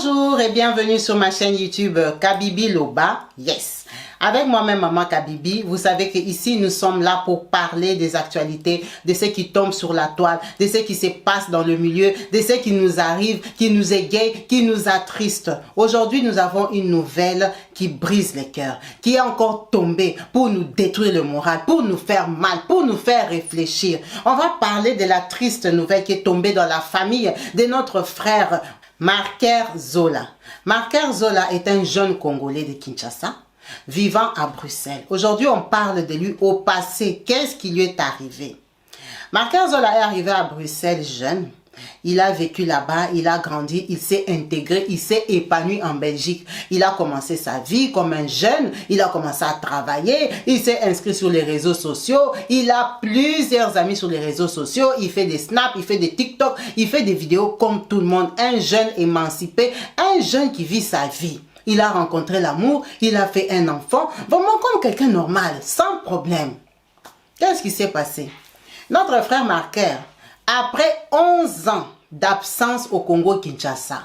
Bonjour et bienvenue sur ma chaîne YouTube Kabibi Loba. Yes. Avec moi-même Maman Kabibi, vous savez qu'ici nous sommes là pour parler des actualités, de ce qui tombe sur la toile, de ce qui se passe dans le milieu, de ce qui nous arrive, qui nous égaye, qui nous attriste. Aujourd'hui, nous avons une nouvelle qui brise les cœurs, qui est encore tombée pour nous détruire le moral, pour nous faire mal, pour nous faire réfléchir. On va parler de la triste nouvelle qui est tombée dans la famille de notre frère Marker Zola. Marker Zola est un jeune Congolais de Kinshasa, vivant à Bruxelles. Aujourd'hui, on parle de lui au passé. Qu'est-ce qui lui est arrivé? Marker Zola est arrivé à Bruxelles jeune. Il a vécu là-bas, il a grandi, il s'est intégré, il s'est épanoui en Belgique. Il a commencé sa vie comme un jeune, il a commencé à travailler, il s'est inscrit sur les réseaux sociaux, il a plusieurs amis sur les réseaux sociaux, il fait des snaps, il fait des TikTok, il fait des vidéos comme tout le monde. Un jeune émancipé, un jeune qui vit sa vie. Il a rencontré l'amour, il a fait un enfant, vraiment comme quelqu'un normal, sans problème. Qu'est-ce qui s'est passé? Notre frère Marker, après 11 ans d'absence au Congo-Kinshasa,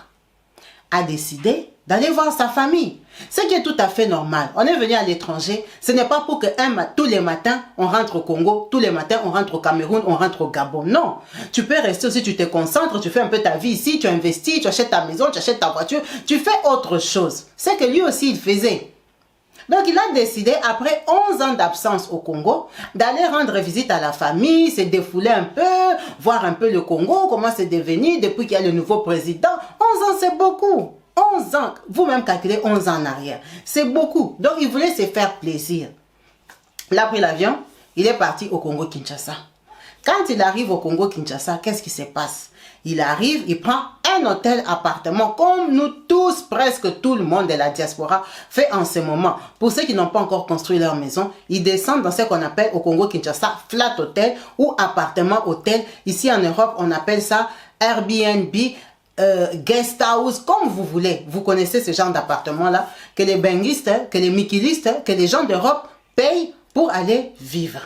a décidé d'aller voir sa famille. Ce qui est tout à fait normal. On est venu à l'étranger. Ce n'est pas pour que tous les matins, on rentre au Congo, tous les matins, on rentre au Cameroun, on rentre au Gabon. Non. Tu peux rester aussi, tu te concentres, tu fais un peu ta vie ici, tu investis, tu achètes ta maison, tu achètes ta voiture, tu fais autre chose. C'est que lui aussi, il faisait. Donc, il a décidé, après 11 ans d'absence au Congo, d'aller rendre visite à la famille, se défouler un peu, voir un peu le Congo, comment c'est devenu depuis qu'il y a le nouveau président. 11 ans, c'est beaucoup. 11 ans, vous-même calculez 11 ans en arrière. C'est beaucoup. Donc, il voulait se faire plaisir. Il a pris l'avion, il est parti au Congo-Kinshasa. Quand il arrive au Congo-Kinshasa, qu'est-ce qui se passe? Il arrive, il prend un hôtel appartement, comme nous tous, presque tout le monde de la diaspora fait en ce moment. Pour ceux qui n'ont pas encore construit leur maison, ils descendent dans ce qu'on appelle au Congo-Kinshasa flat hotel ou appartement hôtel. Ici en Europe, on appelle ça Airbnb, guest house, comme vous voulez. Vous connaissez ce genre d'appartement-là, que les benguistes, que les mikilistes, que les gens d'Europe payent pour aller vivre.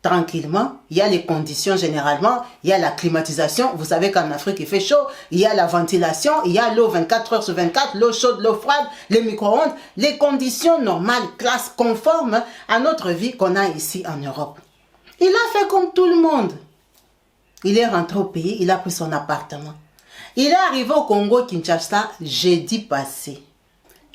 Tranquillement, il y a les conditions généralement, il y a la climatisation, vous savez qu'en Afrique il fait chaud, il y a la ventilation, il y a l'eau 24 heures sur 24, l'eau chaude, l'eau froide, les micro-ondes, les conditions normales, classes conformes à notre vie qu'on a ici en Europe. Il a fait comme tout le monde. Il est rentré au pays, il a pris son appartement. Il est arrivé au Congo-Kinshasa jeudi passé.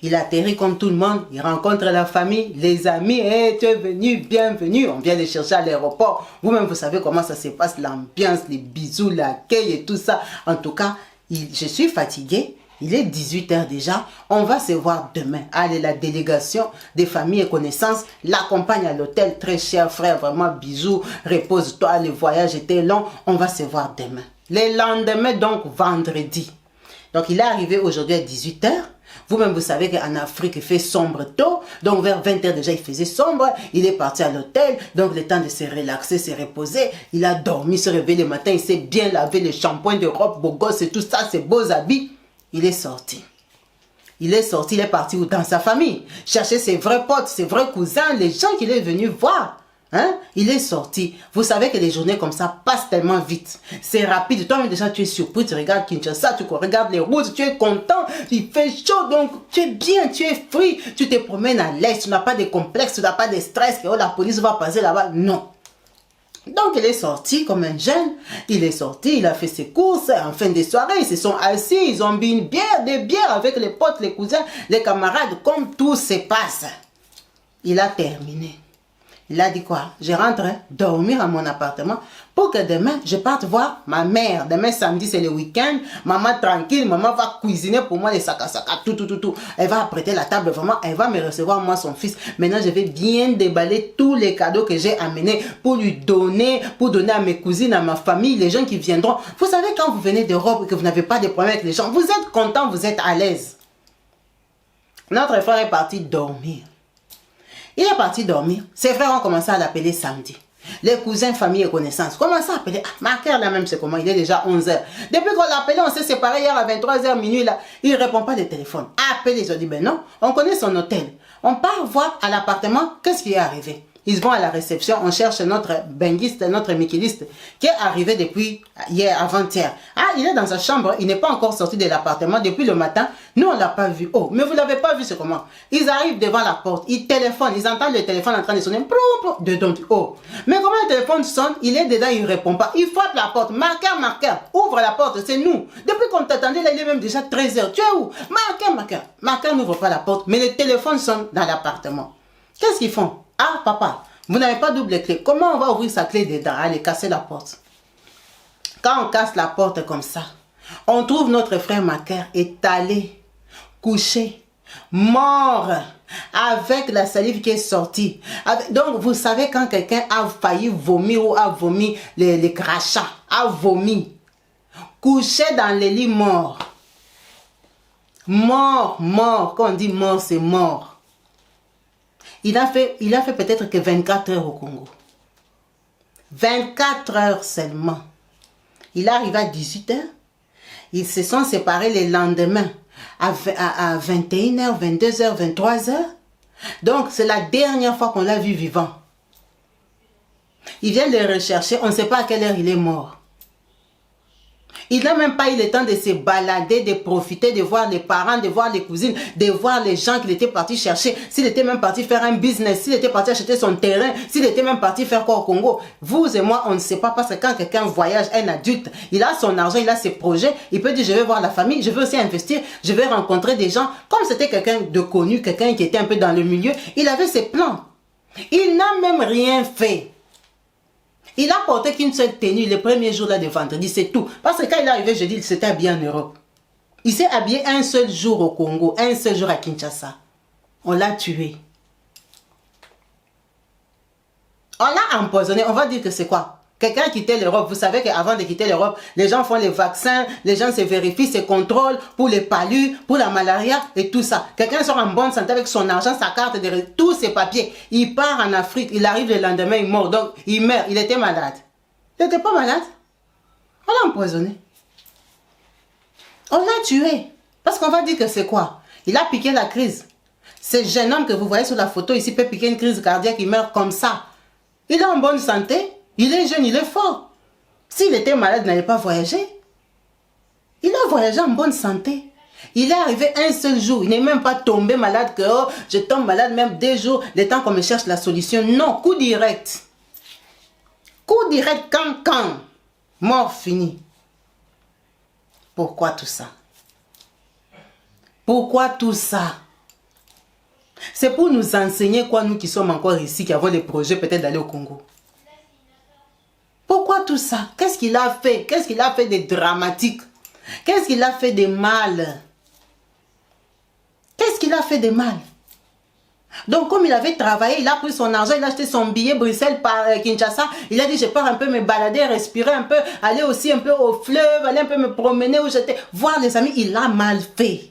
Il atterrit comme tout le monde, il rencontre la famille, les amis. Hey, tu es venu, bienvenue. On vient les chercher à l'aéroport. Vous-même, vous savez comment ça se passe, l'ambiance, les bisous, l'accueil et tout ça. En tout cas, je suis fatigué. Il est 18 h déjà. On va se voir demain. Allez, la délégation des familles et connaissances l'accompagne à l'hôtel. Très cher frère, vraiment bisous. Repose-toi, le voyage était long. On va se voir demain. Le lendemain, donc vendredi. Donc, il est arrivé aujourd'hui à 18 h. Vous-même, vous savez qu'en Afrique, il fait sombre tôt. Donc, vers 20 h déjà, il faisait sombre. Il est parti à l'hôtel. Donc, le temps de se relaxer, se reposer. Il a dormi, se réveiller le matin. Il s'est bien lavé, le shampoing de robe, beau gosse et tout ça, ses beaux habits. Il est sorti. Il est sorti, il est parti dans sa famille. Chercher ses vrais potes, ses vrais cousins, les gens qu'il est venu voir. Hein? Il est sorti. Vous savez que les journées comme ça passent tellement vite. C'est rapide. Toi-même déjà tu es surpris. Tu regardes Kinshasa, tu regardes les routes, tu es content. Il fait chaud donc tu es bien, tu es free. Tu te promènes à l'aise. Tu n'as pas de complexe, tu n'as pas de stress. Que oh, la police va passer là-bas. Non. Donc il est sorti comme un jeune. Il est sorti, il a fait ses courses. En fin de soirée, ils se sont assis. Ils ont bu une bière, des bières avec les potes, les cousins, les camarades. Comme tout se passe. Il a terminé. Il a dit quoi? Je rentre dormir à mon appartement pour que demain, je parte voir ma mère. Demain, samedi, c'est le week-end. Maman tranquille, maman va cuisiner pour moi les saka-saka, tout. Elle va apprêter la table, vraiment, elle va me recevoir, moi, son fils. Maintenant, je vais bien déballer tous les cadeaux que j'ai amenés pour lui donner, pour donner à mes cousines, à ma famille, les gens qui viendront. Vous savez, quand vous venez d'Europe et que vous n'avez pas de problème avec les gens, vous êtes content, vous êtes à l'aise. Notre frère est parti dormir. Il est parti dormir. Ses frères ont commencé à l'appeler samedi. Les cousins, famille et connaissances commencent à appeler. Ah, Marker là même, c'est comment? Il est déjà 11 h. Depuis qu'on l'a appelé, on s'est séparés hier à 23 h minuit là. Il ne répond pas de téléphone. Appelez, ils ont dit, ben non, on connaît son hôtel. On part voir à l'appartement, qu'est-ce qui est arrivé? Ils vont à la réception, on cherche notre benguiste, notre miqueliste, qui est arrivé depuis hier, avant-hier. Ah, il est dans sa chambre, il n'est pas encore sorti de l'appartement depuis le matin. Nous, on ne l'a pas vu. Oh, mais vous ne l'avez pas vu, c'est comment? Ils arrivent devant la porte, ils téléphonent, ils entendent le téléphone en train de sonner. Dedans, oh. Mais comment le téléphone sonne? Il est dedans, il ne répond pas. Il frappe la porte. Marqueur, marqueur, ouvre la porte, c'est nous. Depuis qu'on t'attendait, là, il est même déjà 13h. Tu es où? Marqueur, marqueur. Marqueur n'ouvre pas la porte, mais le téléphone sonne dans l'appartement. Qu'est-ce qu'ils font? Ah, papa, vous n'avez pas double clé. Comment on va ouvrir sa clé dedans? Allez, casser la porte. Quand on casse la porte comme ça, on trouve notre frère Macaire étalé, couché, mort, avec la salive qui est sortie. Donc, vous savez quand quelqu'un a failli vomir ou a vomi les crachats, a vomi, couché dans le lit mort. Mort, mort. Quand on dit mort, c'est mort. Il a fait peut-être que 24 heures au Congo. 24 heures seulement. Il est arrivé à 18 heures. Ils se sont séparés le lendemain à 21 heures, 22 heures, 23 heures. Donc, c'est la dernière fois qu'on l'a vu vivant. Ils viennent le rechercher. On ne sait pas à quelle heure il est mort. Il n'a même pas eu le temps de se balader, de profiter, de voir les parents, de voir les cousines, de voir les gens qu'il était parti chercher. S'il était même parti faire un business, s'il était parti acheter son terrain, s'il était même parti faire quoi au Congo. Vous et moi, on ne sait pas parce que quand quelqu'un voyage, un adulte, il a son argent, il a ses projets, il peut dire je vais voir la famille, je veux aussi investir, je vais rencontrer des gens. Comme c'était quelqu'un de connu, quelqu'un qui était un peu dans le milieu, il avait ses plans. Il n'a même rien fait. Il a porté qu'une seule tenue le premier jour là de vendredi, c'est tout. Parce que quand il est arrivé jeudi, il s'était habillé en Europe. Il s'est habillé un seul jour au Congo, un seul jour à Kinshasa. On l'a tué. On l'a empoisonné. On va dire que c'est quoi? Quelqu'un a quitté l'Europe. Vous savez qu'avant de quitter l'Europe, les gens font les vaccins, les gens se vérifient, se contrôlent pour les palus, pour la malaria et tout ça. Quelqu'un sort en bonne santé avec son argent, sa carte, tous ses papiers. Il part en Afrique, il arrive le lendemain, il meurt. Donc, il meurt. Il était malade. Il n'était pas malade. On l'a empoisonné. On l'a tué. Parce qu'on va dire que c'est quoi? Il a piqué la crise. Ce jeune homme que vous voyez sur la photo ici peut piquer une crise cardiaque, il meurt comme ça. Il est en bonne santé. Il est jeune, il est fort. S'il était malade, il n'allait pas voyager. Il a voyagé en bonne santé. Il est arrivé un seul jour. Il n'est même pas tombé malade que oh, je tombe malade même 2 jours, le temps qu'on me cherche la solution. Non, coup direct. Coup direct, quand. Mort fini. Pourquoi tout ça? Pourquoi tout ça? C'est pour nous enseigner quoi, nous qui sommes encore ici, qui avons des projets peut-être d'aller au Congo. Pourquoi tout ça? Qu'est-ce qu'il a fait? Qu'est-ce qu'il a fait de dramatique? Qu'est-ce qu'il a fait de mal? Qu'est-ce qu'il a fait de mal? Donc, comme il avait travaillé, il a pris son argent, il a acheté son billet Bruxelles par Kinshasa. Il a dit, je pars un peu me balader, respirer un peu, aller aussi un peu au fleuve, aller un peu me promener où j'étais. Voir les amis, il a mal fait.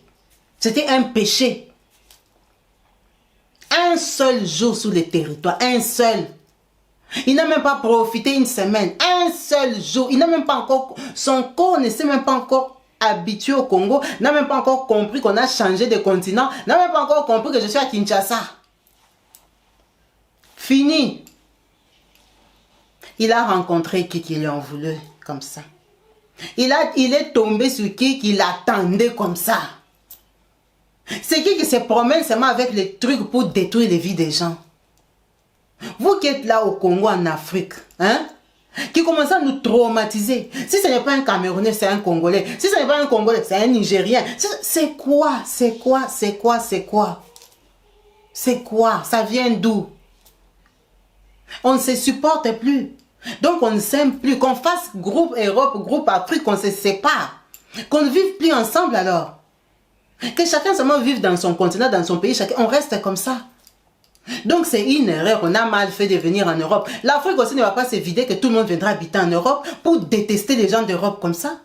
C'était un péché. Un seul jour sur le territoire, un seul. Il n'a même pas profité une semaine, un seul jour. Il n'a même pas encore, son corps ne s'est même pas encore habitué au Congo, n'a même pas encore compris qu'on a changé de continent, n'a même pas encore compris que je suis à Kinshasa. Fini. Il a rencontré qui lui en voulait comme ça. Il est tombé sur qui l'attendait comme ça. C'est qui se promène seulement avec les trucs pour détruire les vies des gens. Vous qui êtes là au Congo, en Afrique, hein, qui commencez à nous traumatiser. Si ce n'est pas un Camerounais, c'est un Congolais. Si ce n'est pas un Congolais, c'est un Nigérien. C'est quoi? C'est quoi? C'est quoi? C'est quoi? C'est quoi? Ça vient d'où? On ne se supporte plus. Donc on ne s'aime plus. Qu'on fasse groupe Europe, groupe Afrique, qu'on se sépare. Qu'on ne vive plus ensemble alors. Que chacun seulement vive dans son continent, dans son pays. Chacun, on reste comme ça. Donc c'est une erreur, on a mal fait de venir en Europe. L'Afrique aussi ne va pas se vider que tout le monde viendra habiter en Europe pour détester les gens d'Europe comme ça.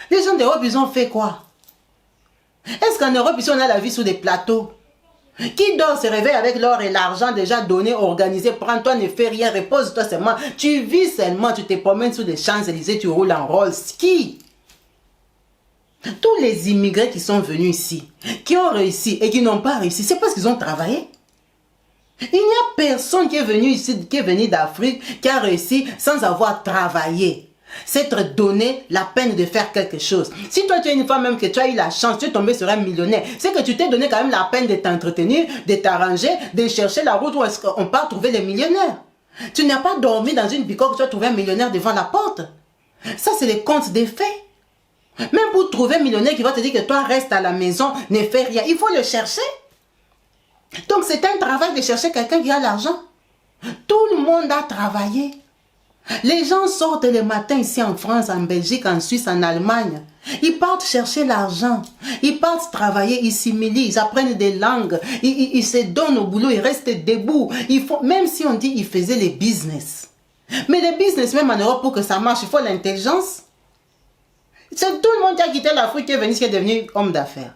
Les gens d'Europe, ils ont fait quoi? Est-ce qu'en Europe, ici, on a la vie sur des plateaux? Qui dort se réveille avec l'or et l'argent déjà donné, organisé? Prends-toi, ne fais rien, repose-toi seulement. Tu vis seulement, tu te promènes sur les Champs-Élysées, tu roules en Rolls. Qui? Tous les immigrés qui sont venus ici, qui ont réussi et qui n'ont pas réussi, c'est parce qu'ils ont travaillé. Il n'y a personne qui est venu ici, qui est venu d'Afrique, qui a réussi sans avoir travaillé. S'être donné la peine de faire quelque chose. Si toi tu es une femme même que tu as eu la chance, tu es tombé sur un millionnaire, c'est que tu t'es donné quand même la peine de t'entretenir, de t'arranger, de chercher la route où est-ce qu'on part trouver les millionnaires. Tu n'as pas dormi dans une bicoque, tu as trouvé un millionnaire devant la porte. Ça c'est les contes des faits. Même pour trouver un millionnaire qui va te dire que toi reste à la maison, ne fais rien, il faut le chercher. Donc c'est un travail de chercher quelqu'un qui a l'argent. Tout le monde a travaillé. Les gens sortent le matin ici en France, en Belgique, en Suisse, en Allemagne. Ils partent chercher l'argent. Ils partent travailler, ils s'humilient, ils apprennent des langues. Ils se donnent au boulot, ils restent debout. Même si on dit qu'ils faisaient les business. Mais les business, même en Europe, pour que ça marche, il faut l'intelligence. C'est tout le monde qui a quitté l'Afrique qui est venu, qui est devenu homme d'affaires.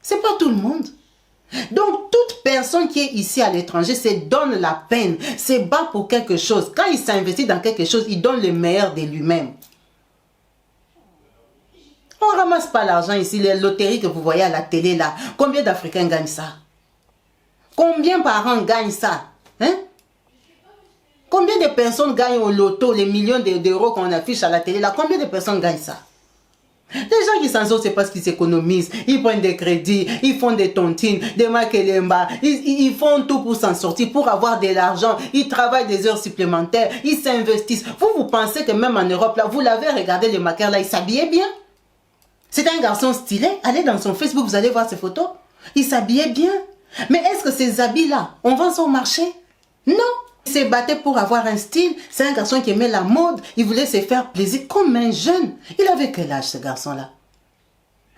C'est pas tout le monde. Donc, toute personne qui est ici à l'étranger se donne la peine, se bat pour quelque chose. Quand il s'investit dans quelque chose, il donne le meilleur de lui-même. On ne ramasse pas l'argent ici, les loteries que vous voyez à la télé là. Combien d'Africains gagnent ça? Combien par an gagnent ça? Hein? Combien de personnes gagnent au loto les millions d'euros qu'on affiche à la télé là? Combien de personnes gagnent ça? Les gens qui s'en sortent, c'est parce qu'ils s'économisent. Ils prennent des crédits, ils font des tontines, des makelemba. Ils font tout pour s'en sortir, pour avoir de l'argent. Ils travaillent des heures supplémentaires, ils s'investissent. Vous pensez que même en Europe, là, vous l'avez regardé, les maquilleurs là, ils s'habillaient bien? C'était un garçon stylé. Allez dans son Facebook, vous allez voir ses photos. Il s'habillait bien. Mais est-ce que ces habits-là, on vend sur le marché? Non. Il s'est battu pour avoir un style. C'est un garçon qui aimait la mode. Il voulait se faire plaisir comme un jeune. Il avait quel âge ce garçon-là?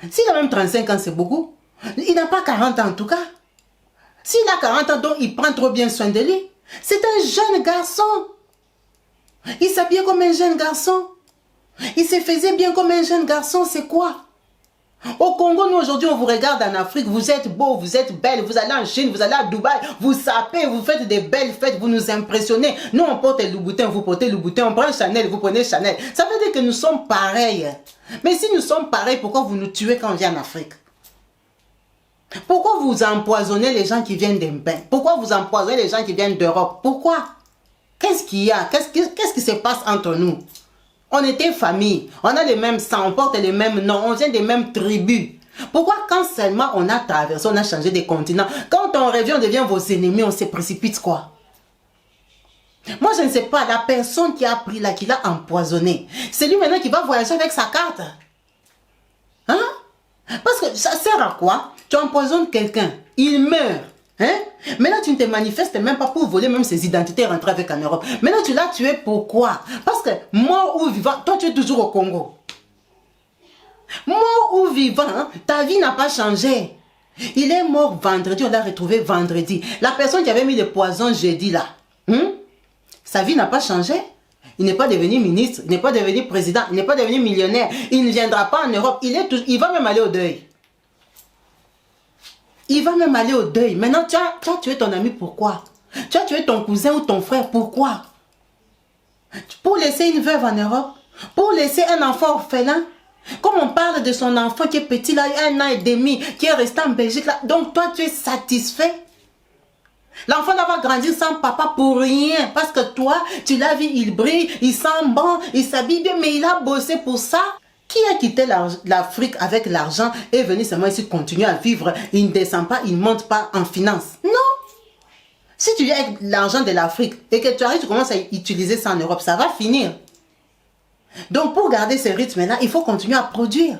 S'il a même 35 ans, c'est beaucoup. Il n'a pas 40 ans en tout cas. S'il a 40 ans, donc il prend trop bien soin de lui. C'est un jeune garçon. Il s'habillait comme un jeune garçon. Il se faisait bien comme un jeune garçon. C'est quoi? Au Congo, nous aujourd'hui, on vous regarde en Afrique, vous êtes beau, vous êtes belle, vous allez en Chine, vous allez à Dubaï, vous sapez, vous faites des belles fêtes, vous nous impressionnez. Nous, on porte Louboutin, vous portez Louboutin, on prend Chanel, vous prenez Chanel. Ça veut dire que nous sommes pareils. Mais si nous sommes pareils, pourquoi vous nous tuez quand on vient en Afrique? Pourquoi vous empoisonnez les gens qui viennent des bains? Pourquoi vous empoisonnez les gens qui viennent d'Europe? Pourquoi? Qu'est-ce qu'il y a? Qu'est-ce qui se passe entre nous? On était famille, on a les mêmes sangs, on porte les mêmes noms, on vient des mêmes tribus. Pourquoi quand seulement on a traversé, on a changé de continent, quand on revient, on devient vos ennemis, on se précipite quoi? Moi je ne sais pas, la personne qui a pris là, qui l'a empoisonné, c'est lui maintenant qui va voyager avec sa carte. Hein? Parce que ça sert à quoi? Tu empoisonnes quelqu'un, il meurt. Hein? Mais là, tu ne te manifestes même pas pour voler même ses identités et rentrer avec en Europe. Maintenant, tu l'as tué pourquoi? Parce que mort ou vivant, toi, tu es toujours au Congo. Mort ou vivant, hein, ta vie n'a pas changé. Il est mort vendredi, on l'a retrouvé vendredi. La personne qui avait mis le poison jeudi là, sa vie n'a pas changé. Il n'est pas devenu ministre, il n'est pas devenu président, il n'est pas devenu millionnaire. Il ne viendra pas en Europe, il va même aller au deuil. Il va même aller au deuil. Maintenant, tu as tué ton ami, pourquoi? Tu as tué ton cousin ou ton frère, pourquoi? Pour laisser une veuve en Europe? Pour laisser un enfant orphelin? Comme on parle de son enfant qui est petit, là, 1 an et demi, qui est resté en Belgique, là. Donc toi, tu es satisfait? L'enfant là va grandir sans papa pour rien. Parce que toi, tu l'as vu, il brille, il sent bon, il s'habille bien, mais il a bossé pour ça. Qui a quitté l'Afrique avec l'argent et est venu seulement ici continuer à vivre? Il ne descend pas, il ne monte pas en finance. Non. Si tu viens avec l'argent de l'Afrique et que tu arrives, tu commences à utiliser ça en Europe, ça va finir. Donc pour garder ce rythme-là, il faut continuer à produire.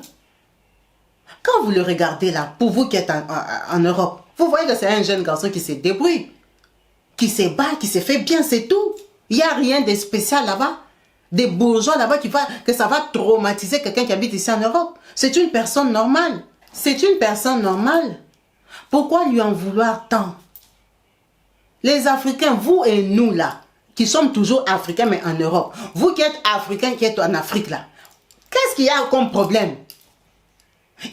Quand vous le regardez là, pour vous qui êtes en Europe, vous voyez que c'est un jeune garçon qui se débrouille, qui se bat, qui se fait bien, c'est tout. Il n'y a rien de spécial là-bas. Des bourgeois là-bas que ça va traumatiser quelqu'un qui habite ici en Europe. C'est une personne normale. C'est une personne normale. Pourquoi lui en vouloir tant? Les Africains, vous et nous là, qui sommes toujours Africains mais en Europe, vous qui êtes Africains qui êtes en Afrique là, qu'est-ce qu'il y a comme problème?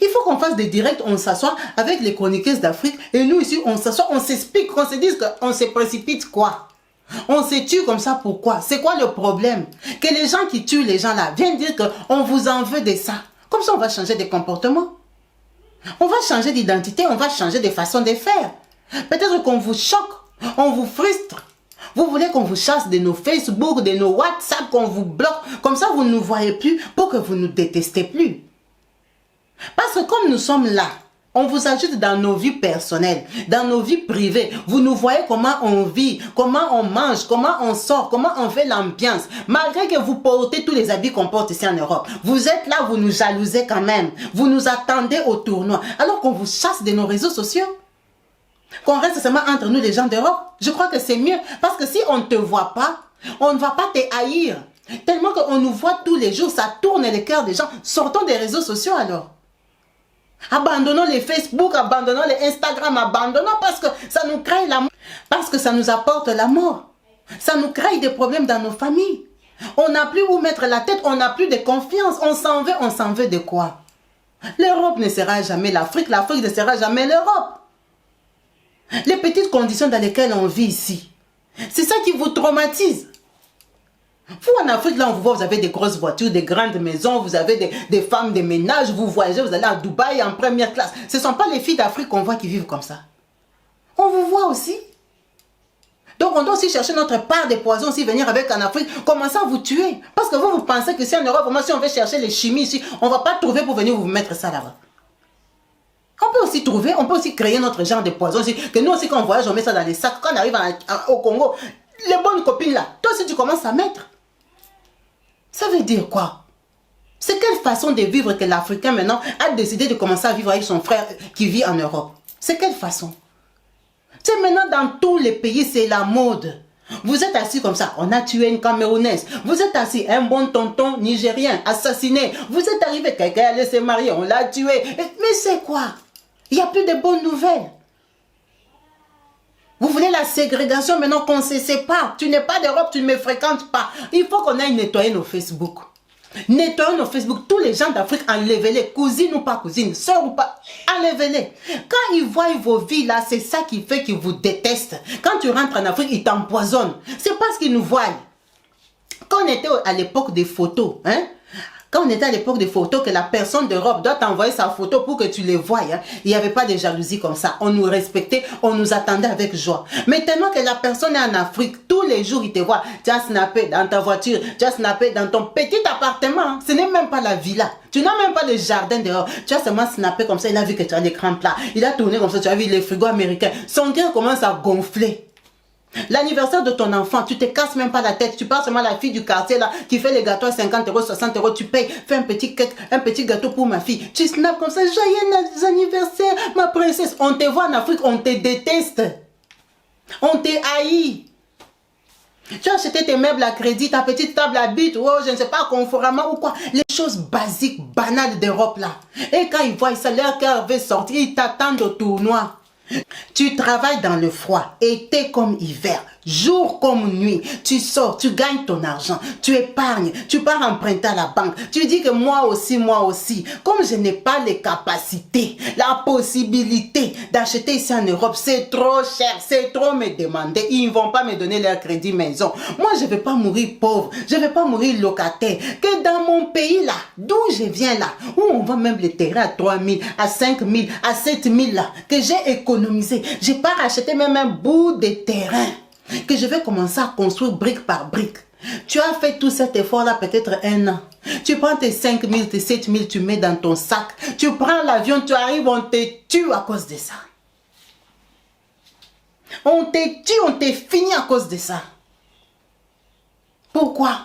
Il faut qu'on fasse des directs, on s'assoit avec les chroniqueuses d'Afrique et nous ici on s'assoit, on s'explique, qu'on se dise qu'on se précipite quoi? On se tue comme ça, pourquoi? C'est quoi le problème? Que les gens qui tuent les gens là viennent dire qu'on vous en veut de ça. Comme ça, on va changer de comportement. On va changer d'identité, on va changer de façon de faire. Peut-être qu'on vous choque, on vous frustre. Vous voulez qu'on vous chasse de nos Facebook, de nos WhatsApp, qu'on vous bloque. Comme ça, vous ne nous voyez plus pour que vous ne nous détestez plus. Parce que comme nous sommes là, on vous ajoute dans nos vies personnelles, dans nos vies privées. Vous nous voyez comment on vit, comment on mange, comment on sort, comment on fait l'ambiance. Malgré que vous portez tous les habits qu'on porte ici en Europe. Vous êtes là, vous nous jalousez quand même. Vous nous attendez au tournoi. Alors qu'on vous chasse de nos réseaux sociaux. Qu'on reste seulement entre nous les gens d'Europe. Je crois que c'est mieux. Parce que si on ne te voit pas, on ne va pas te haïr. Tellement qu'on nous voit tous les jours, ça tourne le cœur des gens. Sortons des réseaux sociaux alors. Abandonnons les Facebook, abandonnons les Instagram, abandonnons parce que ça nous crée la mort. Parce que ça nous apporte la mort. Ça nous crée des problèmes dans nos familles. On n'a plus où mettre la tête, on n'a plus de confiance. On s'en veut de quoi? L'Europe ne sera jamais l'Afrique, l'Afrique ne sera jamais l'Europe. Les petites conditions dans lesquelles on vit ici, c'est ça qui vous traumatise. Vous en Afrique, là, on vous voit, vous avez des grosses voitures, des grandes maisons, vous avez des femmes de ménage, vous voyagez, vous allez à Dubaï en première classe. Ce ne sont pas les filles d'Afrique qu'on voit qui vivent comme ça. On vous voit aussi. Donc on doit aussi chercher notre part de poison, aussi venir avec en Afrique, commencer à vous tuer. Parce que vous pensez que si en Europe, vraiment, si on veut chercher les chimies ici, on ne va pas trouver pour venir vous mettre ça là-bas. On peut aussi trouver, on peut aussi créer notre genre de poison aussi. Que nous aussi, quand on voyage, on met ça dans les sacs. Quand on arrive au Congo, les bonnes copines là, toi aussi tu commences à mettre. Ça veut dire quoi? C'est quelle façon de vivre que l'Africain maintenant a décidé de commencer à vivre avec son frère qui vit en Europe? C'est quelle façon? Tu sais, maintenant dans tous les pays, c'est la mode. Vous êtes assis comme ça, on a tué une Camerounaise. Vous êtes assis, un bon tonton nigérien assassiné. Vous êtes arrivé, quelqu'un allait se marier, on l'a tué. Mais c'est quoi? Il n'y a plus de bonnes nouvelles. Vous voulez la ségrégation maintenant qu'on ne se sépare. Tu n'es pas d'Europe, tu ne me fréquentes pas. Il faut qu'on aille nettoyer nos Facebook. Nettoyons nos Facebook. Tous les gens d'Afrique, enlevez-les. Cousine ou pas cousine, soeur ou pas, enlevez-les. Quand ils voient vos vies là, c'est ça qui fait qu'ils vous détestent. Quand tu rentres en Afrique, ils t'empoisonnent. C'est parce qu'ils nous voient. Quand on était à l'époque des photos, hein, quand on était à l'époque des photos, que la personne d'Europe doit t'envoyer sa photo pour que tu les voies, hein, il n'y avait pas de jalousie comme ça. On nous respectait, on nous attendait avec joie. Mais tellement que la personne est en Afrique, tous les jours, il te voit. Tu as snappé dans ta voiture, tu as snappé dans ton petit appartement. Hein. Ce n'est même pas la villa. Tu n'as même pas le jardin dehors. Tu as seulement snappé comme ça. Il a vu que tu as l'écran plat. Il a tourné comme ça. Tu as vu les frigos américains. Son cœur commence à gonfler. L'anniversaire de ton enfant, tu te casses même pas la tête. Tu parles seulement à la fille du quartier là qui fait les gâteaux à 50 €, 60 €. Tu payes, fais un petit cake, un petit gâteau pour ma fille. Tu snaps comme ça, joyeux anniversaire, ma princesse. On te voit en Afrique, on te déteste. On te haït. Tu as acheté tes meubles à crédit, ta petite table à bite, oh, je ne sais pas, conformément ou quoi. Les choses basiques, banales d'Europe là. Et quand ils voient ça, leur cœur veut sortir, ils t'attendent au tournoi. Tu travailles dans le froid, été comme hiver, jour comme nuit. Tu sors, tu gagnes ton argent, tu épargnes, tu pars emprunter à la banque. Tu dis que moi aussi. Comme je n'ai pas les capacités, la possibilité d'acheter ici en Europe, c'est trop cher, c'est trop me demander. Ils ne vont pas me donner leur crédit maison. Moi, je ne vais pas mourir pauvre, je ne vais pas mourir locataire. Que dans mon pays là, d'où je viens là, où on vend même les terrains à 3 000, à 5 000, à 7 000 là, que j'ai économisé. Je pars acheter même un bout de terrain que je vais commencer à construire brique par brique. Tu as fait tout cet effort-là peut-être 1 an. Tu prends tes 5 000, tes 7 000, tu mets dans ton sac. Tu prends l'avion, tu arrives, on te tue à cause de ça. On te tue, on te finit à cause de ça. Pourquoi?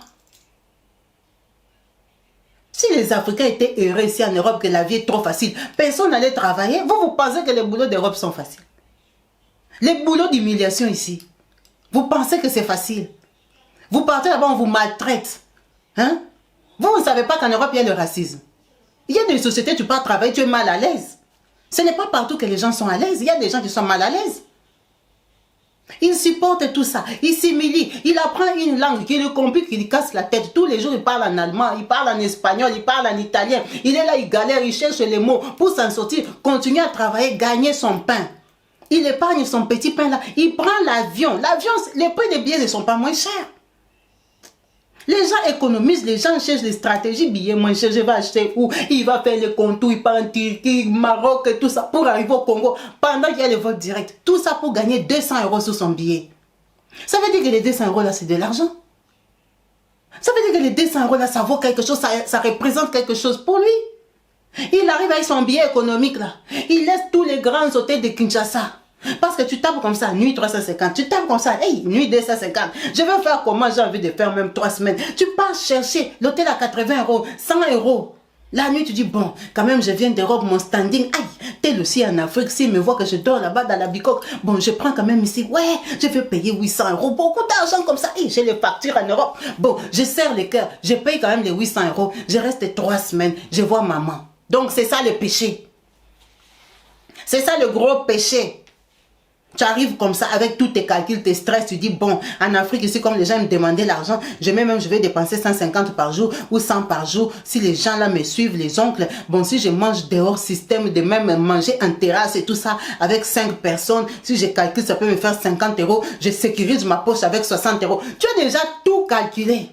Si les Africains étaient heureux ici en Europe, que la vie est trop facile, personne n'allait travailler. Vous pensez que les boulots d'Europe sont faciles? Les boulots d'humiliation ici, vous pensez que c'est facile? Vous partez là-bas, on vous maltraite. Hein? Vous ne savez pas qu'en Europe, il y a le racisme. Il y a des sociétés, tu pars travailler, tu es mal à l'aise. Ce n'est pas partout que les gens sont à l'aise. Il y a des gens qui sont mal à l'aise. Il supporte tout ça, il s'humilie, il apprend une langue qui le complique, qui lui casse la tête. Tous les jours, il parle en allemand, il parle en espagnol, il parle en italien. Il est là, il galère, il cherche les mots pour s'en sortir, continuer à travailler, gagner son pain. Il épargne son petit pain là, il prend l'avion. L'avion, les prix des billets ne sont pas moins chers. Les gens économisent, les gens cherchent les stratégies, billets moins chers, je vais acheter où, il va faire les contours, il part en Turquie, Maroc et tout ça pour arriver au Congo. Pendant qu'il y a les vols directs, tout ça pour gagner 200 € sur son billet. Ça veut dire que les 200 € là, c'est de l'argent. Ça veut dire que les 200 € là, ça vaut quelque chose, ça représente quelque chose pour lui. Il arrive avec son billet économique là. Il laisse tous les grands hôtels de Kinshasa. Parce que tu tapes comme ça, nuit 350. Tu tapes comme ça, hey, nuit 250. Je vais faire comment, j'ai envie de faire même 3 semaines. Tu pars chercher l'hôtel à 80 €, 100 €. La nuit, tu dis, bon, quand même, je viens d'Europe, mon standing. Aïe, tel aussi en Afrique, s'il me voit que je dors là-bas dans la bicoque, bon, je prends quand même ici, ouais, je vais payer 800 €, beaucoup d'argent comme ça. Et j'ai les factures en Europe. Bon, je serre les cœurs, je paye quand même les 800 €. Je reste 3 semaines, je vois maman. Donc, c'est ça le péché. C'est ça le gros péché. Tu arrives comme ça avec tous tes calculs, tes stress, tu dis bon, en Afrique ici comme les gens me demandaient l'argent, je vais dépenser 150 par jour ou 100 par jour. Si les gens là me suivent, les oncles, bon si je mange dehors système de même manger en terrasse et tout ça avec 5 personnes, si je calcule ça peut me faire 50 €, je sécurise ma poche avec 60 €. Tu as déjà tout calculé.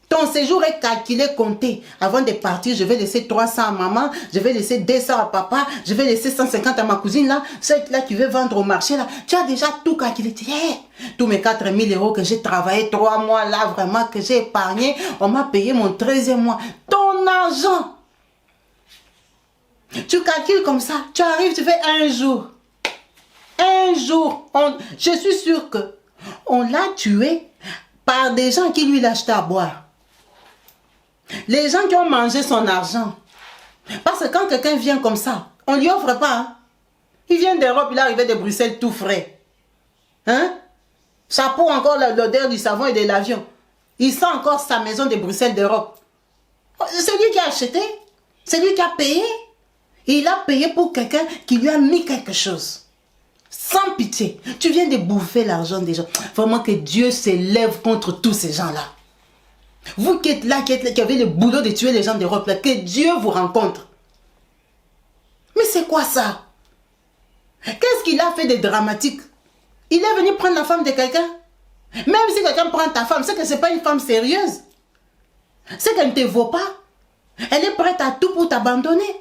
Ton séjour est calculé, compté. Avant de partir, je vais laisser 300 à maman, je vais laisser 200 à papa, je vais laisser 150 à ma cousine là, celle là qui veut vendre au marché là. Tu as déjà tout calculé. Tu dis, hey, tous mes 4000 € que j'ai travaillé 3 mois là, vraiment, que j'ai épargné, on m'a payé mon 13e mois. Ton argent. Tu calcules comme ça. Tu arrives, tu fais un jour. Un jour. Je suis sûre que on l'a tué par des gens qui lui l'achetaient à boire. Les gens qui ont mangé son argent. Parce que quand quelqu'un vient comme ça, on ne lui offre pas. Hein? Il vient d'Europe, il est arrivé de Bruxelles tout frais. Hein? Chapeau encore l'odeur du savon et de l'avion. Il sent encore sa maison de Bruxelles d'Europe. C'est lui qui a acheté. C'est lui qui a payé. Et il a payé pour quelqu'un qui lui a mis quelque chose. Sans pitié. Tu viens de bouffer l'argent des gens. Vraiment que Dieu s'élève contre tous ces gens-là. Vous qui êtes là, qui avez le boulot de tuer les gens d'Europe, que Dieu vous rencontre. Mais c'est quoi ça? Qu'est-ce qu'il a fait de dramatique? Il est venu prendre la femme de quelqu'un. Même si quelqu'un prend ta femme, c'est que ce n'est pas une femme sérieuse. C'est qu'elle ne te vaut pas. Elle est prête à tout pour t'abandonner.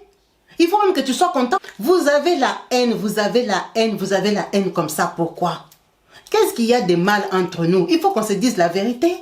Il faut même que tu sois content. Vous avez la haine, vous avez la haine, vous avez la haine comme ça. Pourquoi? Qu'est-ce qu'il y a de mal entre nous? Il faut qu'on se dise la vérité.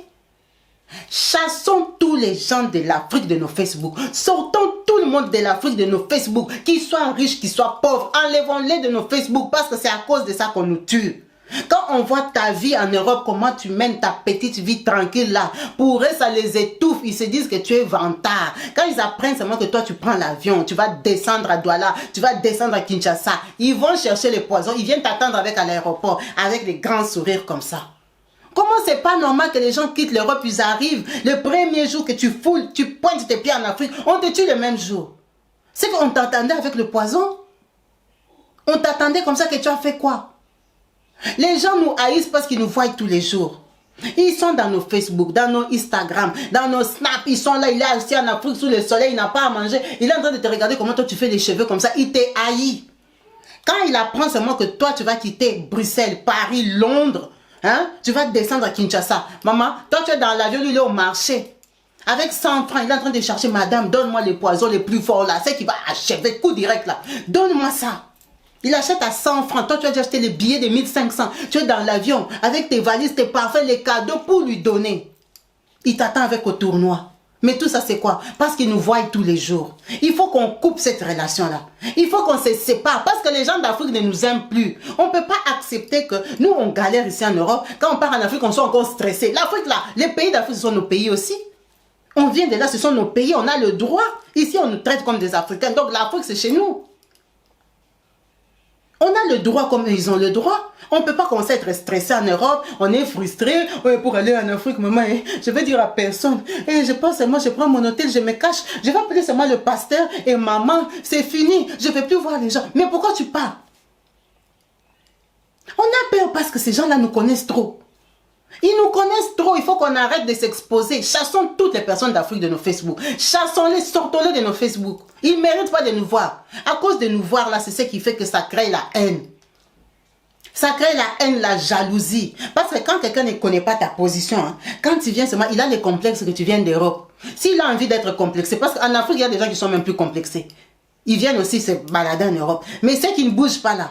Chassons tous les gens de l'Afrique de nos Facebook. Sortons tout le monde de l'Afrique de nos Facebook. Qu'ils soient riches, qu'ils soient pauvres. Enlevons-les de nos Facebook parce que c'est à cause de ça qu'on nous tue. Quand on voit ta vie en Europe, comment tu mènes ta petite vie tranquille là, pour eux ça les étouffe, ils se disent que tu es vantard. Quand ils apprennent seulement que toi tu prends l'avion, tu vas descendre à Douala, tu vas descendre à Kinshasa, ils vont chercher les poisons, ils viennent t'attendre avec à l'aéroport, avec des grands sourires comme ça. Comment c'est pas normal que les gens quittent l'Europe, ils arrivent, le premier jour que tu foules, tu pointes tes pieds en Afrique, on te tue le même jour. C'est qu'on t'attendait avec le poison. On t'attendait comme ça que tu as fait quoi? Les gens nous haïssent parce qu'ils nous voient tous les jours. Ils sont dans nos Facebook, dans nos Instagram, dans nos Snap. Ils sont là, il est assis en Afrique sous le soleil, il n'a pas à manger. Il est en train de te regarder comment toi tu fais les cheveux comme ça. Il te haït. Quand il apprend seulement que toi tu vas quitter Bruxelles, Paris, Londres, hein, tu vas descendre à Kinshasa. Maman, toi tu es dans l'avion, il est au marché. Avec 100 francs, il est en train de chercher, madame, donne-moi les poisons les plus forts là. C'est qui va achever, coup direct là. Donne-moi ça. Il achète à 100 francs. Toi, tu as déjà acheté les billets de 1500. Tu es dans l'avion avec tes valises, tes parfums, les cadeaux pour lui donner. Il t'attend avec au tournoi. Mais tout ça, c'est quoi? Parce qu'il nous voit tous les jours. Il faut qu'on coupe cette relation-là. Il faut qu'on se sépare. Parce que les gens d'Afrique ne nous aiment plus. On ne peut pas accepter que nous, on galère ici en Europe. Quand on part en Afrique, on soit encore stressé. L'Afrique, là, les pays d'Afrique, ce sont nos pays aussi. On vient de là, ce sont nos pays. On a le droit. Ici, on nous traite comme des Africains. Donc, l'Afrique, c'est chez nous. On a le droit comme ils ont le droit. On ne peut pas commencer à être stressé en Europe. On est frustré. Ouais, pour aller en Afrique, maman, je vais dire à personne. Je pense seulement, je prends mon hôtel, je me cache. Je vais appeler seulement le pasteur et maman. C'est fini. Je ne vais plus voir les gens. Mais pourquoi tu pars? On a peur parce que ces gens-là nous connaissent trop. Ils nous connaissent trop, il faut qu'on arrête de s'exposer. Chassons toutes les personnes d'Afrique de nos Facebook. Chassons-les, sortons-les de nos Facebook. Ils ne méritent pas de nous voir. À cause de nous voir là, c'est ce qui fait que ça crée la haine. Ça crée la haine, la jalousie. Parce que quand quelqu'un ne connaît pas ta position, hein, quand tu viens seulement, il a les complexes que tu viens d'Europe. S'il a envie d'être complexé, parce qu'en Afrique, il y a des gens qui sont même plus complexés. Ils viennent aussi se balader en Europe. Mais ceux qui ne bougent pas là,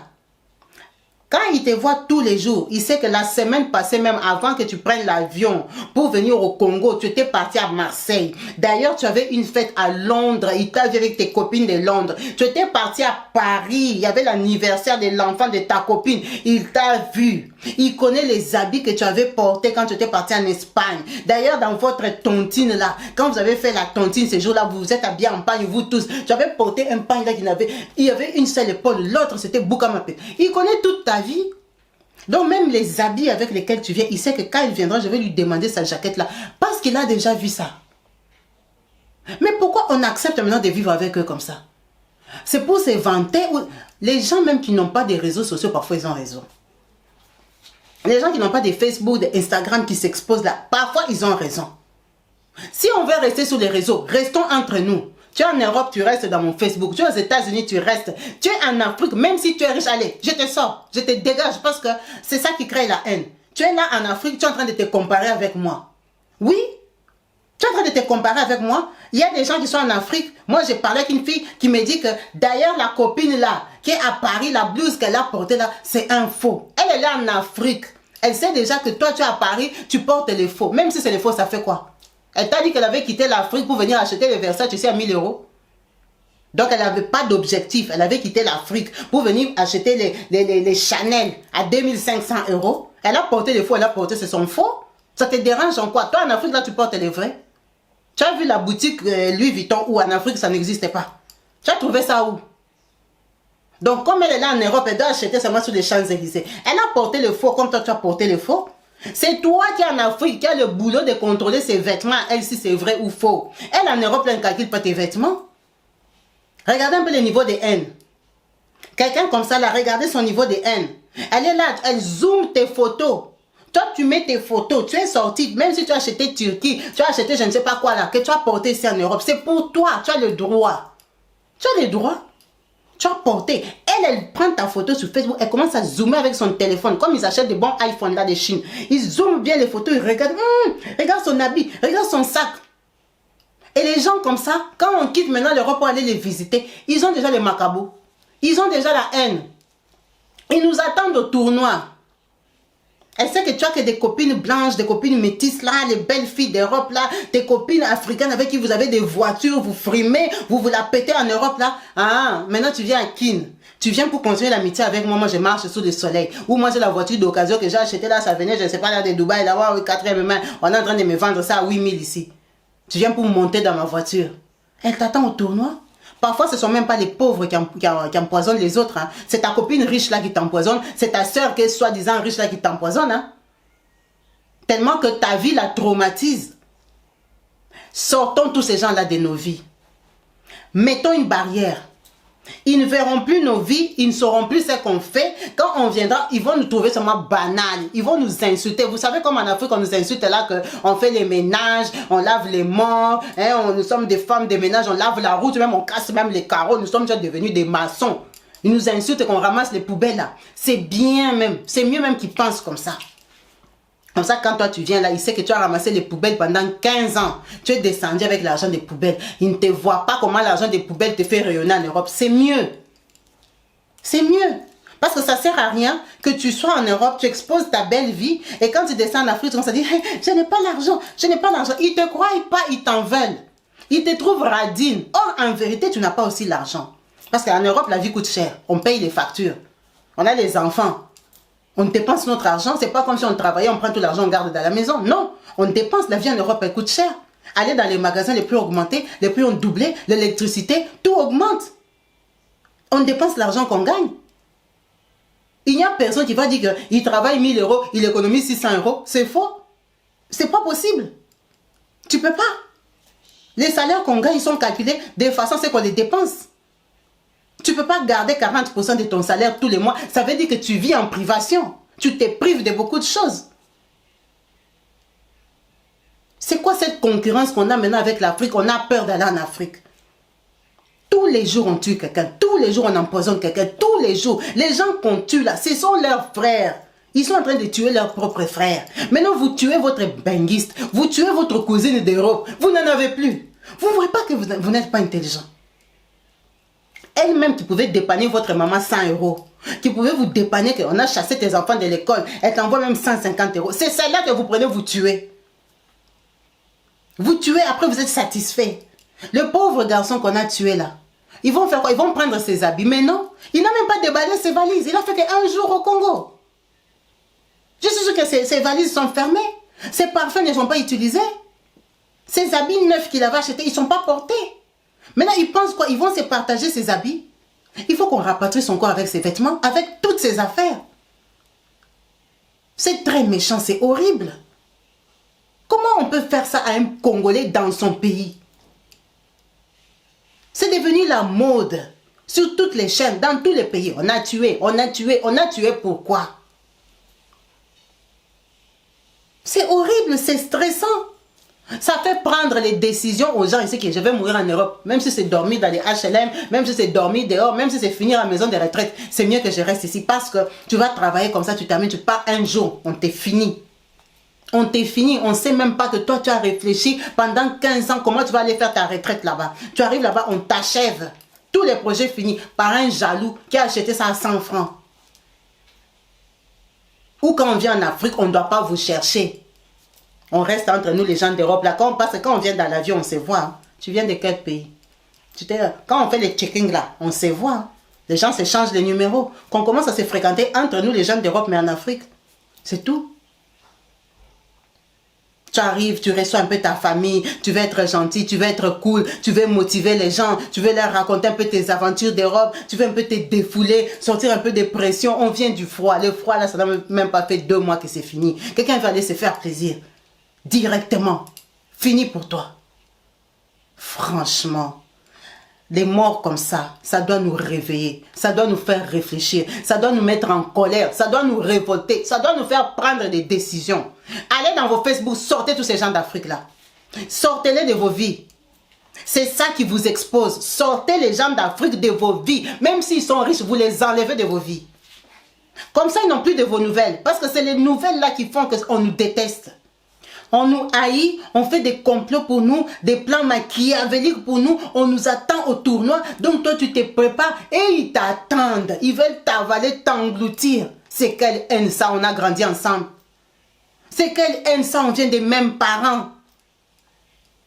quand il te voit tous les jours, il sait que la semaine passée, même avant que tu prennes l'avion pour venir au Congo, tu étais parti à Marseille. D'ailleurs, tu avais une fête à Londres. Il t'a vu avec tes copines de Londres. Tu étais parti à Paris. Il y avait l'anniversaire de l'enfant de ta copine. Il t'a vu. Il connaît les habits que tu avais portés quand tu étais parti en Espagne. D'ailleurs, dans votre tontine là, quand vous avez fait la tontine ce jour-là, vous vous êtes habillés en pagne, vous tous. Tu avais porté un pagne là il y avait une seule épaule. L'autre, c'était Boukamapé. Il connaît toute ta vie. Donc même les habits avec lesquels tu viens, il sait que quand il viendra, je vais lui demander sa jaquette là, parce qu'il a déjà vu ça. Mais pourquoi on accepte maintenant de vivre avec eux comme ça? C'est pour se vanter. Les gens même qui n'ont pas des réseaux sociaux, parfois ils ont raison. Les gens qui n'ont pas de Facebook, d'Instagram qui s'exposent là, parfois ils ont raison. Si on veut rester sur les réseaux, restons entre nous. Tu es en Europe, tu restes dans mon Facebook. Tu es aux États-Unis, tu restes. Tu es en Afrique, même si tu es riche, allez, je te sors, je te dégage parce que c'est ça qui crée la haine. Tu es là en Afrique, tu es en train de te comparer avec moi. Oui, tu es en train de te comparer avec moi. Il y a des gens qui sont en Afrique. Moi, j'ai parlé avec une fille qui me dit que d'ailleurs, la copine là, qui est à Paris, la blouse qu'elle a portée là, c'est un faux. Elle est là en Afrique. Elle sait déjà que toi, tu es à Paris, tu portes les faux. Même si c'est les faux, ça fait quoi? Elle t'a dit qu'elle avait quitté l'Afrique pour venir acheter les Versace, tu sais, à 1000 €. Donc, elle n'avait pas d'objectif. Elle avait quitté l'Afrique pour venir acheter les Chanel à 2500 €. Elle a porté les faux, elle a porté, c'est son faux. Ça te dérange en quoi? Toi, en Afrique, là, tu portes les vrais. Tu as vu la boutique Louis Vuitton où en Afrique, ça n'existait pas. Tu as trouvé ça où? Donc, comme elle est là en Europe, elle doit acheter seulement sur les Champs-Élysées. Elle a porté le faux comme toi, tu as porté le faux. C'est toi qui es en Afrique, qui a le boulot de contrôler ses vêtements, elle, si c'est vrai ou faux. Elle, en Europe, elle ne calcule pas tes vêtements. Regardez un peu le niveau de haine. Quelqu'un comme ça, là, regardez son niveau de haine. Elle est là, elle zoome tes photos. Toi, tu mets tes photos, tu es sorti, même si tu as acheté Turquie, tu as acheté je ne sais pas quoi là, que tu as porté ici en Europe, c'est pour toi, tu as le droit. Tu as le droit. Tu as porté. Elle prend ta photo sur Facebook, elle commence à zoomer avec son téléphone, comme ils achètent des bons iPhones là de Chine. Ils zooment bien les photos, ils regardent, regarde son habit, regarde son sac. Et les gens comme ça, quand on quitte maintenant l'Europe pour aller les visiter, ils ont déjà les macabous. Ils ont déjà la haine. Ils nous attendent au tournoi. Elle sait que tu as que des copines blanches, des copines métisses là, les belles filles d'Europe là, des copines africaines avec qui vous avez des voitures, vous frimez, vous la pétez en Europe là. Ah, maintenant tu viens à Kin. Tu viens pour continuer l'amitié avec moi, moi je marche sous le soleil. Ou moi j'ai la voiture d'occasion que j'ai achetée là, ça venait, je ne sais pas là de Dubaï, là, 4e main, on est en train de me vendre ça à 8000 ici. Tu viens pour monter dans ma voiture. Elle t'attend au tournoi. Parfois, ce ne sont même pas les pauvres qui empoisonnent les autres. Hein. C'est ta copine riche là qui t'empoisonne. C'est ta soeur qui est soi-disant riche là qui t'empoisonne. Hein. Tellement que ta vie la traumatise. Sortons tous ces gens-là de nos vies. Mettons une barrière. Ils ne verront plus nos vies, ils ne sauront plus ce qu'on fait. Quand on viendra, ils vont nous trouver seulement banal. Ils vont nous insulter. Vous savez comme en Afrique, on nous insulte là, qu'on fait les ménages, on lave les morts, hein, nous sommes des femmes de ménage, on lave la route, même on casse même les carreaux, nous sommes déjà devenus des maçons. Ils nous insultent qu'on ramasse les poubelles là. C'est bien même, c'est mieux même qu'ils pensent comme ça. Comme ça, quand toi tu viens là, il sait que tu as ramassé les poubelles pendant 15 ans. Tu es descendu avec l'argent des poubelles. Il ne te voit pas comment l'argent des poubelles te fait rayonner en Europe. C'est mieux. C'est mieux. Parce que ça ne sert à rien que tu sois en Europe, tu exposes ta belle vie. Et quand tu descends en Afrique, tu commences à dire, hey, je n'ai pas l'argent, je n'ai pas l'argent. Ils ne te croient pas, ils t'en veulent. Ils te trouvent radine. Or, en vérité, tu n'as pas aussi l'argent. Parce qu'en Europe, la vie coûte cher. On paye les factures. On a les enfants. On dépense notre argent, c'est pas comme si on travaillait, on prend tout l'argent, on garde dans la maison. Non, on dépense, la vie en Europe, elle coûte cher. Aller dans les magasins les plus augmentés, les prix ont doublé, l'électricité, tout augmente. On dépense l'argent qu'on gagne. Il n'y a personne qui va dire qu'il travaille 1000 €, il économise 600 €. C'est faux. C'est pas possible. Tu peux pas. Les salaires qu'on gagne, ils sont calculés de façon à ce qu'on les dépense. Tu ne peux pas garder 40% de ton salaire tous les mois. Ça veut dire que tu vis en privation. Tu te prives de beaucoup de choses. C'est quoi cette concurrence qu'on a maintenant avec l'Afrique? On a peur d'aller en Afrique. Tous les jours, on tue quelqu'un. Tous les jours, on empoisonne quelqu'un. Tous les jours. Les gens qu'on tue là, ce sont leurs frères. Ils sont en train de tuer leurs propres frères. Maintenant, vous tuez votre benguiste. Vous tuez votre cousine d'Europe. Vous n'en avez plus. Vous ne voyez pas que vous n'êtes pas intelligent. Elle-même, tu pouvais dépanner votre maman 100 euros. Tu pouvais vous dépanner qu'on a chassé tes enfants de l'école. Elle t'envoie même 150 euros. C'est celle-là que vous prenez, vous tuez. Vous tuez, après vous êtes satisfait. Le pauvre garçon qu'on a tué là, ils vont faire quoi? Ils vont prendre ses habits. Mais non, il n'a même pas déballé ses valises. Il a fait qu'un jour au Congo. Je suis sûr que ses valises sont fermées. Ses parfums ne sont pas utilisés. Ses habits neufs qu'il avait achetés, ils ne sont pas portés. Maintenant, ils pensent quoi? Ils vont se partager ses habits. Il faut qu'on rapatrie son corps avec ses vêtements, avec toutes ses affaires. C'est très méchant, c'est horrible. Comment on peut faire ça à un Congolais dans son pays? C'est devenu la mode. Sur toutes les chaînes, dans tous les pays. On a tué, on a tué, on a tué. Pourquoi? C'est horrible, c'est stressant. Ça fait prendre les décisions aux gens ici que je vais mourir en Europe. Même si c'est dormir dans les HLM, même si c'est dormir dehors, même si c'est finir à la maison de retraite. C'est mieux que je reste ici parce que tu vas travailler comme ça, tu termines, tu pars un jour. On t'est fini. On t'est fini. On ne sait même pas que toi, tu as réfléchi pendant 15 ans comment tu vas aller faire ta retraite là-bas. Tu arrives là-bas, on t'achève. Tous les projets finis par un jaloux qui a acheté ça à 100 francs. Ou quand on vient en Afrique, on ne doit pas vous chercher. On reste entre nous les gens d'Europe. Là, quand on vient dans l'avion, on se voit. Hein. Tu viens de quel pays? Quand on fait les check-in là, on se voit. Hein. Les gens se changent les numéros. Qu'on commence à se fréquenter entre nous les gens d'Europe, mais en Afrique. C'est tout. Tu arrives, tu reçois un peu ta famille, tu veux être gentil, tu veux être cool, tu veux motiver les gens, tu veux leur raconter un peu tes aventures d'Europe, tu veux un peu te défouler, sortir un peu de pression. On vient du froid. Le froid là, ça n'a même pas fait 2 mois que c'est fini. Quelqu'un va aller se faire plaisir. Directement. Fini pour toi. Franchement. Les morts comme ça doit nous réveiller, ça doit nous faire réfléchir, ça doit nous mettre en colère, ça doit nous révolter, ça doit nous faire prendre des décisions. Allez dans vos Facebook, sortez tous ces gens d'Afrique là. Sortez-les de vos vies. C'est ça qui vous expose. Sortez les gens d'Afrique de vos vies. Même s'ils sont riches, vous les enlevez de vos vies. Comme ça, ils n'ont plus de vos nouvelles. Parce que c'est les nouvelles là qui font qu'on nous déteste. On nous haït, on fait des complots pour nous, des plans machiavéliques pour nous, on nous attend au tournoi, donc toi tu te prépares et ils t'attendent. Ils veulent t'avaler, t'engloutir. C'est quelle haine ça, on a grandi ensemble. C'est quelle haine ça, on vient des mêmes parents.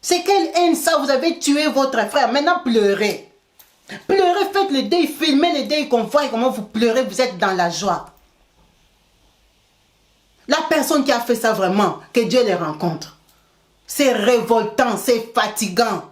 C'est quelle haine ça, vous avez tué votre frère, maintenant pleurez. Pleurez, faites le deuil, filmez le deuil qu'on voit comment vous pleurez, vous êtes dans la joie. La personne qui a fait ça vraiment, que Dieu les rencontre. C'est révoltant, c'est fatigant.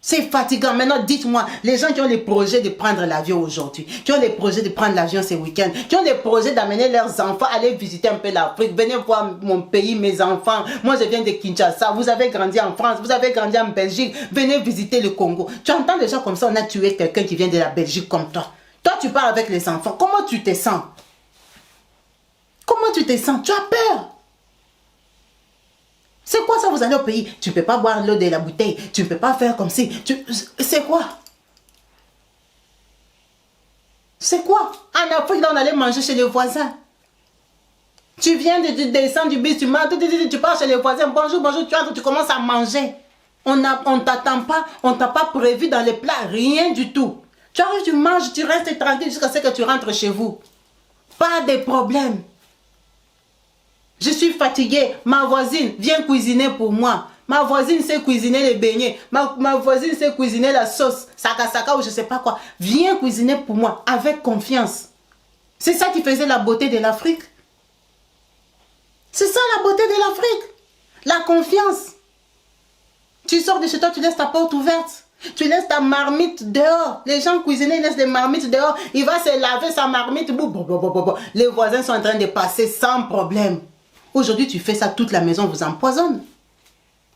C'est fatigant. Maintenant, dites-moi, les gens qui ont les projets de prendre l'avion aujourd'hui, qui ont les projets de prendre l'avion ce week-end, qui ont les projets d'amener leurs enfants à aller visiter un peu l'Afrique, venez voir mon pays, mes enfants. Moi, je viens de Kinshasa, vous avez grandi en France, vous avez grandi en Belgique, venez visiter le Congo. Tu entends des gens comme ça, on a tué quelqu'un qui vient de la Belgique comme toi. Toi, tu pars avec les enfants. Comment tu te sens? Comment tu te sens? Tu as peur. C'est quoi ça, vous allez au pays? Tu ne peux pas boire l'eau de la bouteille. Tu ne peux pas faire comme si. C'est quoi? C'est quoi? En Afrique, là, on allait manger chez les voisins. Tu viens de descendre du bus, tu pars chez les voisins. Bonjour, bonjour, tu entres, tu commences à manger. On ne t'attend pas, on ne t'a pas prévu dans les plats, rien du tout. Tu arrives, tu manges, tu restes tranquille jusqu'à ce que tu rentres chez vous. Pas de problème. Je suis fatiguée. Ma voisine vient cuisiner pour moi. Ma voisine sait cuisiner les beignets. Ma voisine sait cuisiner la sauce. Saka ou je ne sais pas quoi. Viens cuisiner pour moi avec confiance. C'est ça qui faisait la beauté de l'Afrique. C'est ça la beauté de l'Afrique. La confiance. Tu sors de chez toi, tu laisses ta porte ouverte. Tu laisses ta marmite dehors. Les gens cuisiner, ils laissent des marmites dehors. Il va se laver sa marmite. Les voisins sont en train de passer sans problème. Aujourd'hui, tu fais ça, toute la maison vous empoisonne.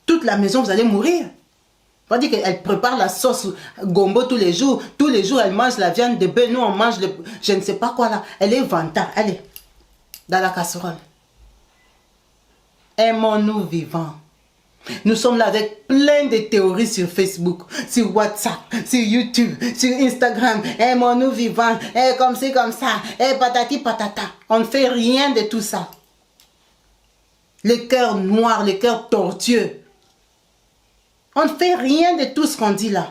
Toute la maison, vous allez mourir. On dit qu'elle prépare la sauce gombo tous les jours. Tous les jours, elle mange la viande de bœuf. Nous, on mange le... Je ne sais pas quoi là. Elle est vantard. Allez, dans la casserole. Aimons-nous vivants. Nous sommes là avec plein de théories sur Facebook, sur WhatsApp, sur YouTube, sur Instagram. Mon nous vivant, comme ci, comme ça, patati patata. On ne fait rien de tout ça. Le cœur noir, le cœur tortueux. On ne fait rien de tout ce qu'on dit là.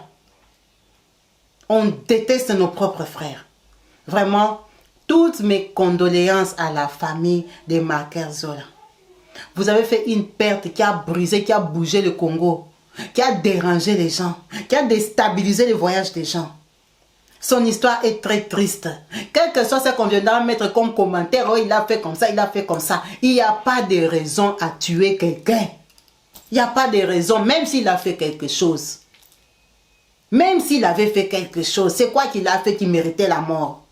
On déteste nos propres frères. Vraiment, toutes mes condoléances à la famille de Marker Zola. Vous avez fait une perte qui a brisé, qui a bougé le Congo, qui a dérangé les gens, qui a déstabilisé le voyage des gens. Son histoire est très triste. Quel que soit ce qu'on viendra mettre comme commentaire, oh, il a fait comme ça, il a fait comme ça. Il n'y a pas de raison à tuer quelqu'un. Il n'y a pas de raison, même s'il a fait quelque chose. Même s'il avait fait quelque chose, c'est quoi qu'il a fait qui méritait la mort?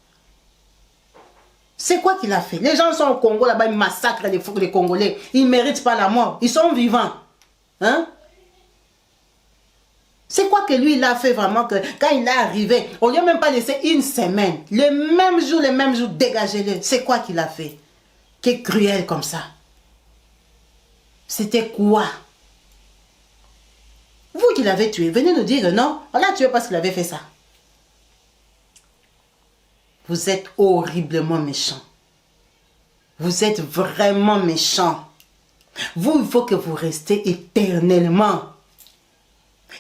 C'est quoi qu'il a fait? Les gens sont au Congo, là-bas, ils massacrent les Congolais. Ils ne méritent pas la mort. Ils sont vivants. Hein? C'est quoi que lui, il a fait vraiment que quand il est arrivé, on lui a même pas laissé une semaine. Le même jour, dégagez-le. C'est quoi qu'il a fait? Qui est cruel comme ça? C'était quoi? Vous qui l'avez tué, venez nous dire non. On l'a tué parce qu'il avait fait ça. Vous êtes horriblement méchant. Vous êtes vraiment méchant. Vous, il faut que vous restiez éternellement.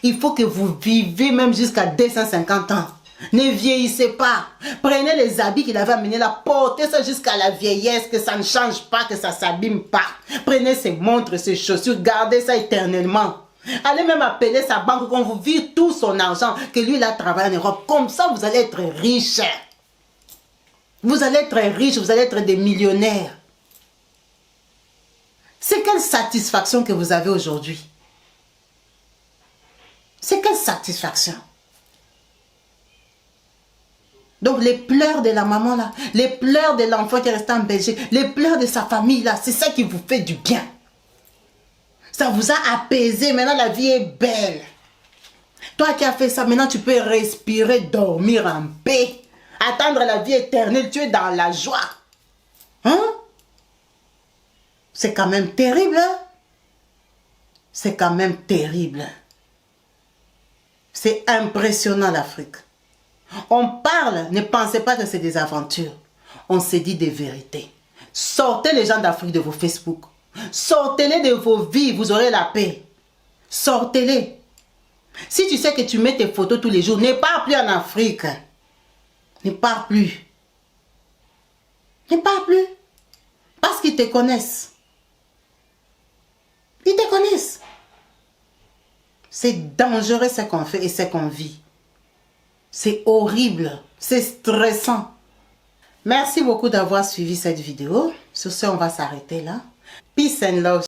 Il faut que vous viviez même jusqu'à 250 ans. Ne vieillissez pas. Prenez les habits qu'il avait amenés là, portez ça jusqu'à la vieillesse, que ça ne change pas, que ça ne s'abîme pas. Prenez ses montres, ses chaussures, gardez ça éternellement. Allez même appeler sa banque qu'on vous vire tout son argent, que lui il a travaillé en Europe. Comme ça, vous allez être riche. Vous allez être riche, vous allez être des millionnaires. C'est quelle satisfaction que vous avez aujourd'hui? C'est quelle satisfaction? Donc les pleurs de la maman là, les pleurs de l'enfant qui est resté en Belgique, les pleurs de sa famille là, c'est ça qui vous fait du bien. Ça vous a apaisé, maintenant la vie est belle. Toi qui as fait ça, maintenant tu peux respirer, dormir en paix. Attendre la vie éternelle, tu es dans la joie. Hein? C'est quand même terrible. Hein? C'est quand même terrible. C'est impressionnant l'Afrique. On parle, ne pensez pas que c'est des aventures. On se dit des vérités. Sortez les gens d'Afrique de vos Facebook. Sortez-les de vos vies, vous aurez la paix. Sortez-les. Si tu sais que tu mets tes photos tous les jours, ne pars plus en Afrique. Ne pars plus. Ne pars plus. Parce qu'ils te connaissent. Ils te connaissent. C'est dangereux ce qu'on fait et ce qu'on vit. C'est horrible. C'est stressant. Merci beaucoup d'avoir suivi cette vidéo. Sur ce, on va s'arrêter là. Peace and love.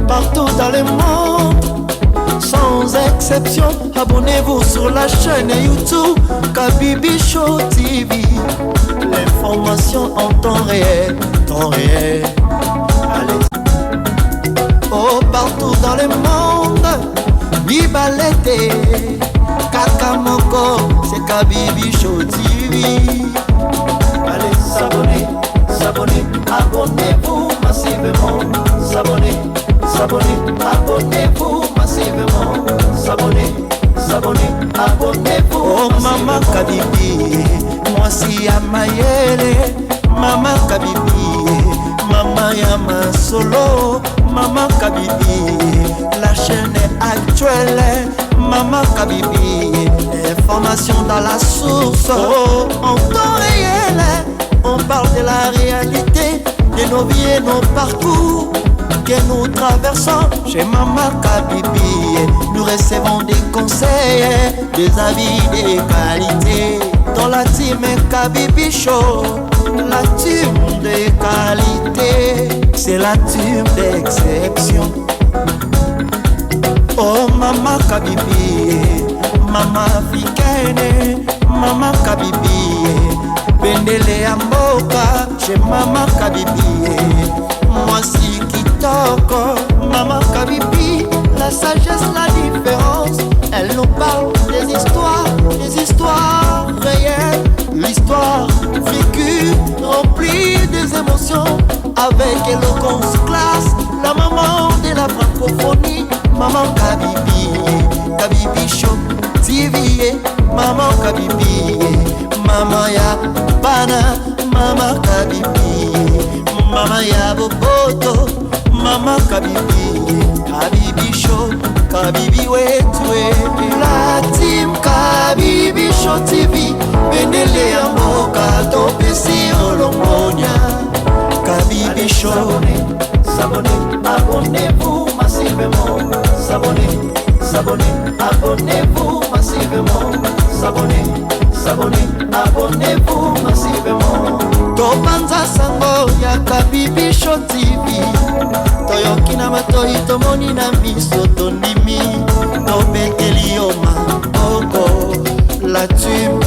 Partout dans le monde, sans exception, abonnez-vous sur la chaîne YouTube Kabibi Show TV. L'information en temps réel, temps réel. Allez. Oh, partout dans le monde, Bibalete, Kakamoko, c'est Kabibi Show TV. Allez, s'abonner, s'abonner, abonnez-vous massivement, s'abonner. S'abonner, abonnez-vous massivement. S'abonner, s'abonner, abonnez-vous. Oh Maman Kabibi, moi si ya mayele. Maman Kabibi, Maman Yama Solo. Maman Kabibi, la chaîne est actuelle. Maman Kabibi, information dans la source. Oh, en temps réel, on parle de la réalité, de nos vies et nos parcours que nous traversons chez Maman Kabibi. Nous recevons des conseils, des avis de qualité. Dans la team Kabibi Show, la team de qualité, c'est la team d'exception. Oh Maman Kabibi, Maman africaine, Maman Kabibi, Bendele ya mboka chez Maman Kabibi. Moi si kitoko, Maman Kabibi, la sagesse, la différence. Elle nous parle des histoires réelles, l'histoire vécue. komona Mama Kabibi, Mama ya Boboto, Mama Kabibi, Kabibi Show, Kabibi wetwe. La team Kabibi Show TV, Benele ya mboka, topesi olongonya. Kabibi Show, abonnez-vous massivement. Abonnez-vous massivement. Abonnez-vous massivement. Topanza sango ya Kabibi Show TV. Toyoki na matoi tomoni na miso tondimi. Tobekeli yo maboko. La team